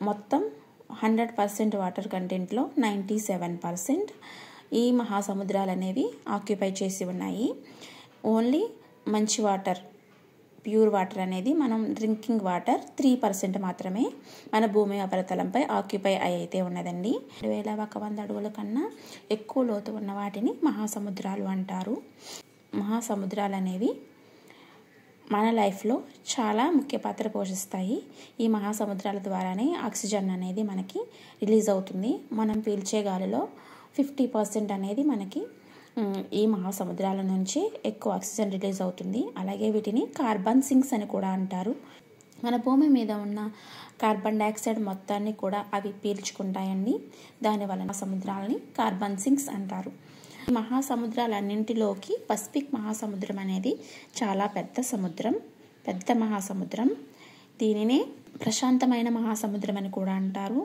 మొత్తం 100% వాటర్ కంటెంట్లో 97% ఈ మహాసముద్రాలు అనేవి ఆక్యుపై చేసి ఉన్నాయి. ఓన్లీ మంచి వాటర్, ప్యూర్ వాటర్ అనేది మనం డ్రింకింగ్ వాటర్ 3% మాత్రమే మన భూమి ఉపరితలంపై ఆక్యుపై అయితే ఉన్నదండి. 2100 అడుగుల కన్నా ఎక్కువ లోతు ఉన్న వాటిని మహాసముద్రాలు అంటారు. మహాసముద్రాలు అనేవి మన లైఫ్లో చాలా ముఖ్య పాత్ర పోషిస్తాయి. ఈ మహాసముద్రాల ద్వారానే ఆక్సిజన్ అనేది మనకి రిలీజ్ అవుతుంది. మనం పీల్చే గాలిలో 50% అనేది మనకి ఈ మహాసముద్రాల నుంచి ఎక్కువ ఆక్సిజన్ రిలీజ్ అవుతుంది. అలాగే వీటిని కార్బన్ సింక్స్ అని కూడా అంటారు. మన భూమి మీద ఉన్న కార్బన్ డైఆక్సైడ్ మొత్తాన్ని కూడా అవి పీల్చుకుంటాయండి. దానివల్ల సముద్రాలని కార్బన్ సింక్స్ అంటారు. ఈ మహాసముద్రాలన్నింటిలోకి పసిఫిక్ మహాసముద్రం అనేది చాలా పెద్ద మహాసముద్రం. దీనినే ప్రశాంతమైన మహాసముద్రం అని కూడా అంటారు.